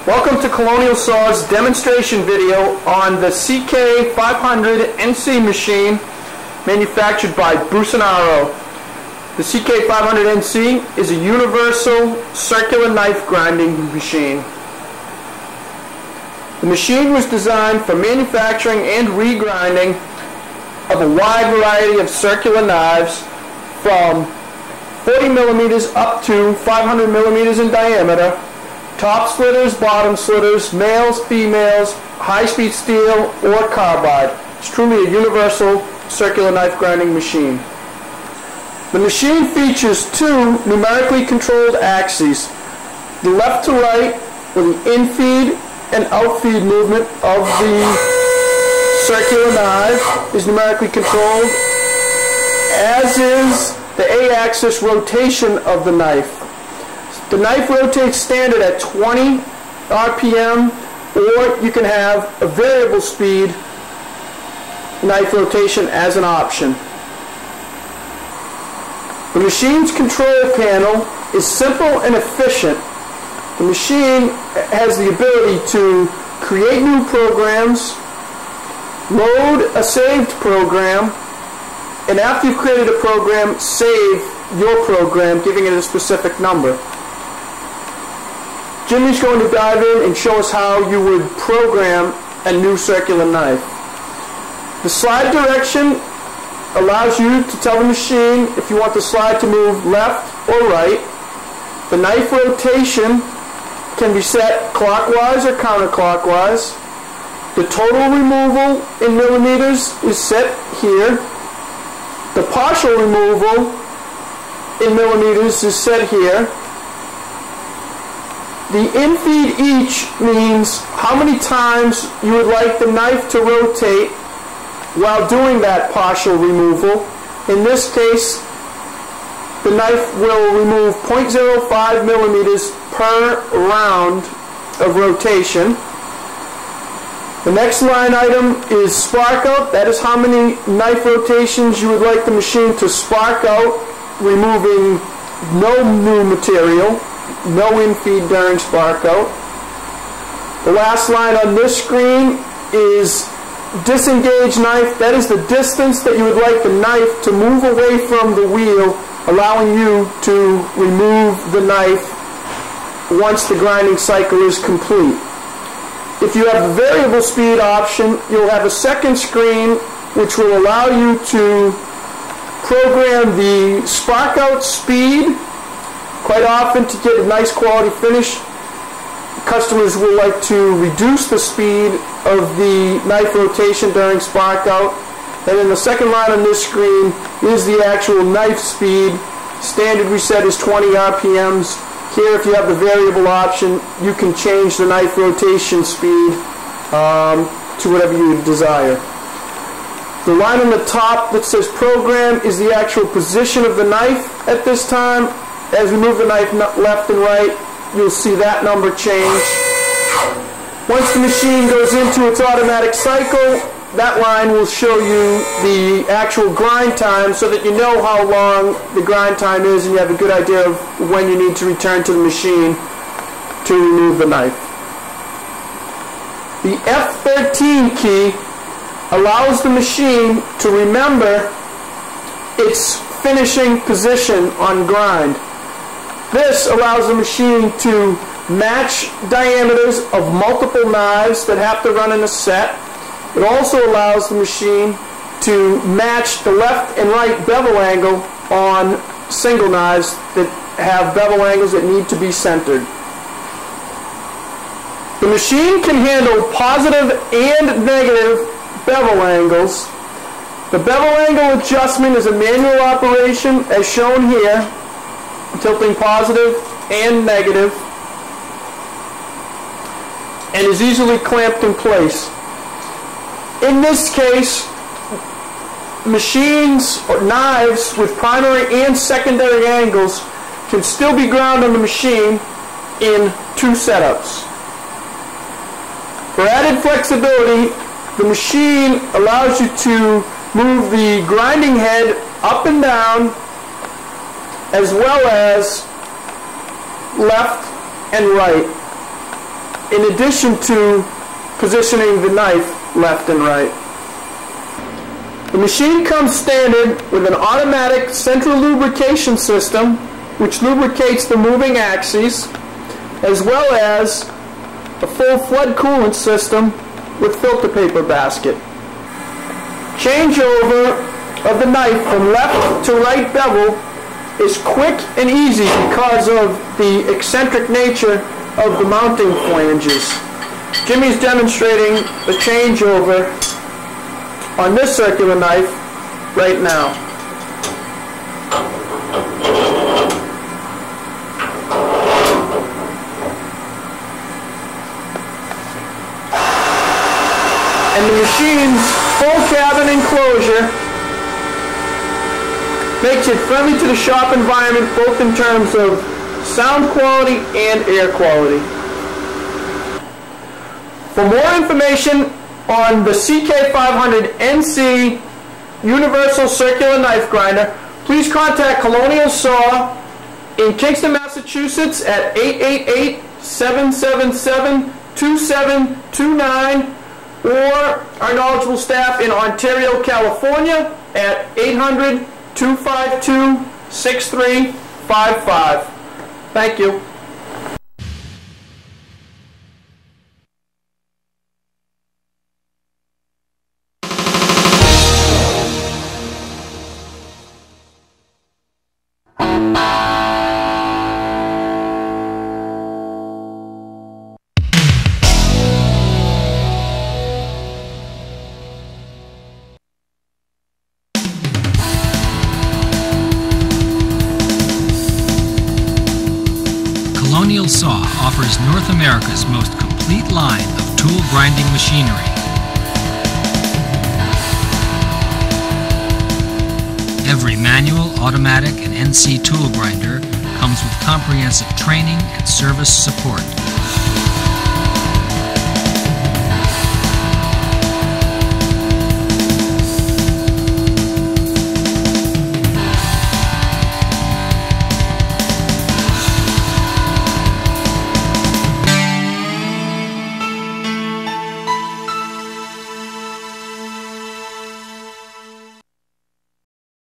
Welcome to Colonial Saw's demonstration video on the CK500NC machine manufactured by Busanaro. The CK500NC is a universal circular knife grinding machine. The machine was designed for manufacturing and regrinding of a wide variety of circular knives from 40 millimeters up to 500 millimeters in diameter, top slitters, bottom slitters, males, females, high-speed steel, or carbide. It's truly a universal circular knife grinding machine. The machine features two numerically controlled axes. The left to right with the in-feed and out-feed movement of the circular knife is numerically controlled, as is the A-axis rotation of the knife. The knife rotates standard at 20 RPM, or you can have a variable speed knife rotation as an option. The machine's control panel is simple and efficient. The machine has the ability to create new programs, load a saved program, and after you've created a program, save your program, giving it a specific number. Jimmy's going to dive in and show us how you would program a new circular knife. The slide direction allows you to tell the machine if you want the slide to move left or right. The knife rotation can be set clockwise or counterclockwise. The total removal in millimeters is set here. The partial removal in millimeters is set here. The in-feed each means how many times you would like the knife to rotate while doing that partial removal. In this case, the knife will remove 0.05 millimeters per round of rotation. The next line item is spark out. That is how many knife rotations you would like the machine to spark out, removing no new material, no in-feed during spark out. The last line on this screen is disengage knife. That is the distance that you would like the knife to move away from the wheel, allowing you to remove the knife once the grinding cycle is complete. If you have the variable speed option, you'll have a second screen which will allow you to program the spark out speed. Quite often, to get a nice quality finish, customers will like to reduce the speed of the knife rotation during spark out. And then the second line on this screen is the actual knife speed. Standard reset is 20 RPMs. Here, if you have the variable option, you can change the knife rotation speed to whatever you desire. The line on the top that says program is the actual position of the knife at this time. As we move the knife left and right, you'll see that number change. Once the machine goes into its automatic cycle, that line will show you the actual grind time so that you know how long the grind time is and you have a good idea of when you need to return to the machine to remove the knife. The F13 key allows the machine to remember its finishing position on grind. This allows the machine to match diameters of multiple knives that have to run in a set. It also allows the machine to match the left and right bevel angle on single knives that have bevel angles that need to be centered. The machine can handle positive and negative bevel angles. The bevel angle adjustment is a manual operation as shown here, tilting positive and negative, and is easily clamped in place. In this case, machines or knives with primary and secondary angles can still be ground on the machine in two setups. For added flexibility, the machine allows you to move the grinding head up and down, as well as left and right. in addition to positioning the knife left and right. The machine comes standard with an automatic central lubrication system which lubricates the moving axes, as well as a full flood coolant system with filter paper basket. Changeover of the knife from left to right bevel is quick and easy because of the eccentric nature of the mounting flanges. Jimmy's demonstrating the changeover on this circular knife right now. And the machine's full cabin enclosure makes it friendly to the shop environment, both in terms of sound quality and air quality. For more information on the CK500NC Universal Circular Knife Grinder, please contact Colonial Saw in Kingston, Massachusetts at 888-777-2729, or our knowledgeable staff in Ontario, California at 800-252-6355. Thank you. Colonial Saw offers North America's most complete line of tool grinding machinery. Every manual, automatic, and NC tool grinder comes with comprehensive training and service support.